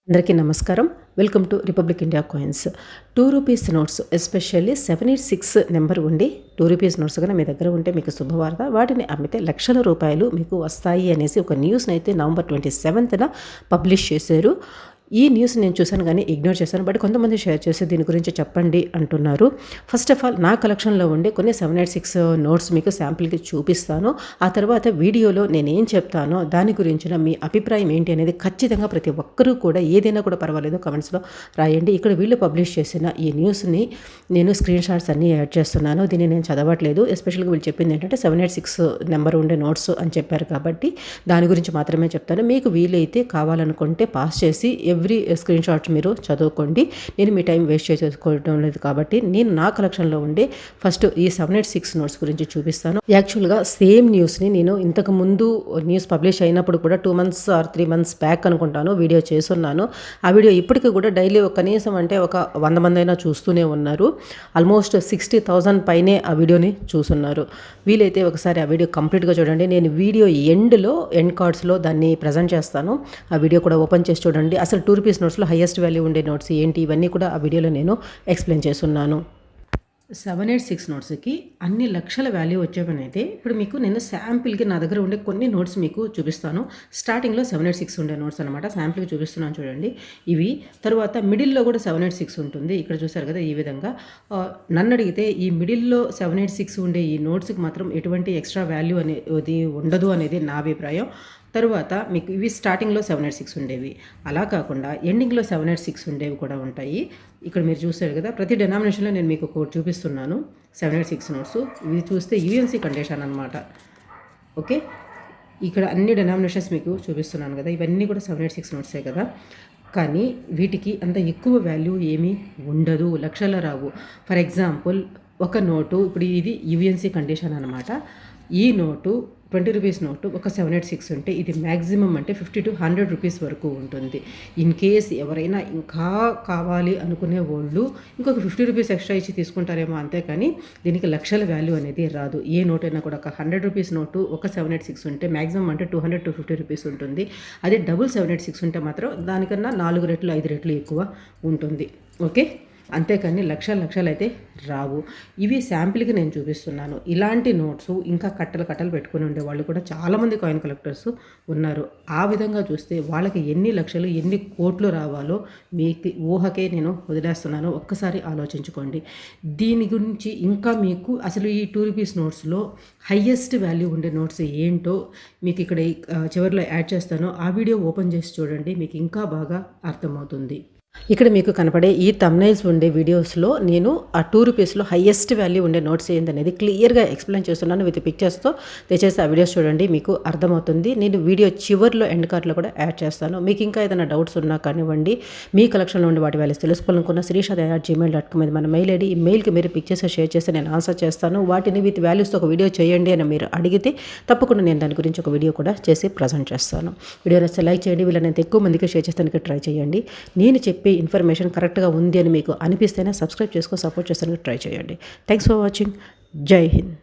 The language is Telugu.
అందరికీ నమస్కారం. Welcome to republic India coins. 2 rupees notes, especially 786 number ఉండి 2 రూపీస్ నోట్స్ కన్నా మీ దగ్గర ఉంటే మీకు శుభవార్త. వాటిని అమ్మితే లక్షల రూపాయలు మీకు వస్తాయి అనేసి ఒక న్యూస్ని అయితే నవంబర్ 27న పబ్లిష్ చేశారు. ఈ న్యూస్ నేను చూశాను కానీ ఇగ్నోర్ చేశాను. బట్ కొంతమంది షేర్ చేసి దీని గురించి చెప్పండి అంటున్నారు. ఫస్ట్ ఆఫ్ ఆల్ నా కలెక్షన్లో ఉండే కొన్ని 786 నోట్స్ మీకు శాంపిల్కి చూపిస్తాను. ఆ తర్వాత వీడియోలో నేనేం చెప్తానో దాని గురించిన మీ అభిప్రాయం ఏంటి అనేది ఖచ్చితంగా ప్రతి ఒక్కరూ కూడా ఏదైనా కూడా పర్వాలేదు కమెంట్స్లో రాయండి. ఇక్కడ వీళ్ళు పబ్లిష్ చేసిన ఈ న్యూస్ని నేను స్క్రీన్ షాట్స్ అన్నీ యాడ్ చేస్తున్నాను. దీన్ని నేను చదవట్లేదు. ఎస్పెషల్గా వీళ్ళు చెప్పింది ఏంటంటే 786 నెంబర్ ఉండే నోట్స్ అని చెప్పారు కాబట్టి దాని గురించి మాత్రమే చెప్తాను. మీకు వీలైతే కావాలనుకుంటే పాస్ చేసి ఎవ్రీ స్క్రీన్ షాట్స్ మీరు చదువుకోండి. నేను మీ టైం వేస్ట్ చేసుకోవడం లేదు కాబట్టి నేను నా కలెక్షన్లో ఉండే ఫస్ట్ ఈ 786 నోట్స్ గురించి చూపిస్తాను. యాక్చువల్గా సేమ్ న్యూస్ని నేను ఇంతకు ముందు న్యూస్ పబ్లిష్ అయినప్పుడు కూడా 2 months ఆర్ 3 months బ్యాక్ అనుకుంటాను వీడియో చేస్తున్నాను. ఆ వీడియో ఇప్పటికీ కూడా డైలీ కనీసం అంటే ఒక 100 మంది అయినా చూస్తూనే ఉన్నారు. ఆల్మోస్ట్ 60,000 పైనే ఆ వీడియోని చూస్తున్నారు. వీలైతే ఒకసారి ఆ వీడియో కంప్లీట్గా చూడండి. నేను వీడియో ఎండ్ కార్డ్స్లో దాన్ని ప్రజెంట్ చేస్తాను. ఆ వీడియో కూడా ఓపెన్ చేసి చూడండి. అసలు 2 రూపీస్ నోట్స్లో హైయెస్ట్ వాల్యూ ఉండే నోట్స్ ఏంటి ఇవన్నీ కూడా ఆ వీడియోలో నేను ఎక్స్ప్లెయిన్ చేస్తున్నాను. 786 నోట్స్కి అన్ని లక్షల వాల్యూ వచ్చేవనైతే ఇప్పుడు మీకు నేను శాంపిల్కి నా దగ్గర ఉండే కొన్ని నోట్స్ మీకు చూపిస్తాను. స్టార్టింగ్లో 786 ఉండే నోట్స్ అనమాట. శాంపిల్కి చూపిస్తున్నాను చూడండి. ఇవి తర్వాత మిడిల్లో కూడా 786 ఉంటుంది. ఇక్కడ చూసారు కదా ఈ విధంగా. నన్ను అడిగితే ఈ మిడిల్లో 786 ఉండే ఈ నోట్స్కి మాత్రం ఎటువంటి ఎక్స్ట్రా వాల్యూ అనేది ఉండదు అనేది నా అభిప్రాయం. తరువాత మీకు ఇవి స్టార్టింగ్లో 786 ఉండేవి, అలా కాకుండా ఎండింగ్లో 786 ఉండేవి కూడా ఉంటాయి. ఇక్కడ మీరు చూసారు కదా ప్రతి డెనామినేషన్లో నేను మీకు ఒకటి చూపిస్తున్నాను. 786 నోట్స్ ఇవి చూస్తే యూఎన్సీ కండిషన్ అనమాట. ఓకే, ఇక్కడ అన్ని డెనామినేషన్స్ మీకు చూపిస్తున్నాను కదా, ఇవన్నీ కూడా 786 నోట్సే కదా. కానీ వీటికి అంత ఎక్కువ వాల్యూ ఏమీ ఉండదు, లక్షల రావు. ఫర్ ఎగ్జాంపుల్ ఒక నోటు ఇప్పుడు ఇది యూఎన్సీ కండిషన్ అనమాట. ఈ నోటు 20 రూపీస్ నోటు ఒక 786 ఉంటే ఇది మ్యాక్సిమం అంటే 50 to 100 రూపీస్ వరకు ఉంటుంది. ఇన్ కేస్ ఎవరైనా ఇంకా కావాలి అనుకునే వాళ్ళు ఇంకొక 50 రూపీస్ ఎక్స్ట్రా ఇచ్చి తీసుకుంటారేమో, అంతేకాని దీనికి లక్షల వాల్యూ అనేది రాదు. ఏ నోట్ అయినా కూడా ఒక 100 రూపీస్ నోటు ఒక 786 ఉంటే మ్యాక్సిమం అంటే 200 to 50 రూపీస్ ఉంటుంది. అదే డబుల్ 786 ఉంటే మాత్రం దానికన్నా 4 రెట్లు 5 రెట్లు ఎక్కువ ఉంటుంది. ఓకే, అంతేకాని లక్షలు అయితే రావు. ఇవి శాంపిల్కి నేను చూపిస్తున్నాను. ఇలాంటి నోట్స్ ఇంకా కట్టలు పెట్టుకుని ఉండే వాళ్ళు కూడా చాలామంది కాయిన్ కలెక్టర్స్ ఉన్నారు. ఆ విధంగా చూస్తే వాళ్ళకి ఎన్ని లక్షలు ఎన్ని కోట్లు రావాలో మీకు ఊహకే నేను వదిలేస్తున్నాను. ఒక్కసారి ఆలోచించుకోండి. దీని గురించి ఇంకా మీకు అసలు ఈ 2 రూపీస్ నోట్స్లో హయ్యెస్ట్ వాల్యూ ఉండే నోట్స్ ఏంటో మీకు ఇక్కడ చివరిలో యాడ్ చేస్తాను. ఆ వీడియో ఓపెన్ చేసి చూడండి, మీకు ఇంకా బాగా అర్థమవుతుంది. ఇక్కడ మీకు కనపడే ఈ థంబ్నెయిల్స్ ఉండే వీడియోస్లో నేను ఆ 2 రూపీస్లో హైయెస్ట్ వాల్యూ ఉండే నోట్స్ ఏంటనేది క్లియర్గా ఎక్స్ప్లెయిన్ చేస్తున్నాను విత్ పిక్చర్స్తో. దయచేసి ఆ వీడియోస్ చూడండి, మీకు అర్థమవుతుంది. నేను వీడియో చివర్లో ఎండ్ కార్డ్లో కూడా యాడ్ చేస్తాను. మీకు ఇంకా ఏదైనా డౌట్స్ ఉన్నా కానివ్వండి, మీ కలెక్షన్లో ఉండే వాటి వాల్యూస్ తెలుసుకోవాలనుకున్న srisha@gmail.com ఇది మన మెయిల్ ఐడి. ఈ మెయిల్కి మీరు పిక్చర్స్ షేర్ చేసి నేను ఆన్సర్ చేస్తాను. వాటిని విత్ వాల్యూస్తో ఒక వీడియో చేయండి అని మీరు అడిగితే తప్పకుండా నేను దాని గురించి ఒక వీడియో కూడా చేసి ప్రజెంట్ చేస్తాను. వీడియో నచ్చితే లైక్ చేయండి, వీళ్ళని ఎక్కువ మందికి షేర్ చేస్తానికి ట్రై చేయండి. నేను చెప్పే ఇన్ఫర్మేషన్ కరెక్ట్గా ఉంది అని మీకు అనిపిస్తేనే సబ్స్క్రైబ్ చేసుకొని సపోర్ట్ చేస్తానికి ట్రై చేయండి. Thanks for watching. జై హింద్.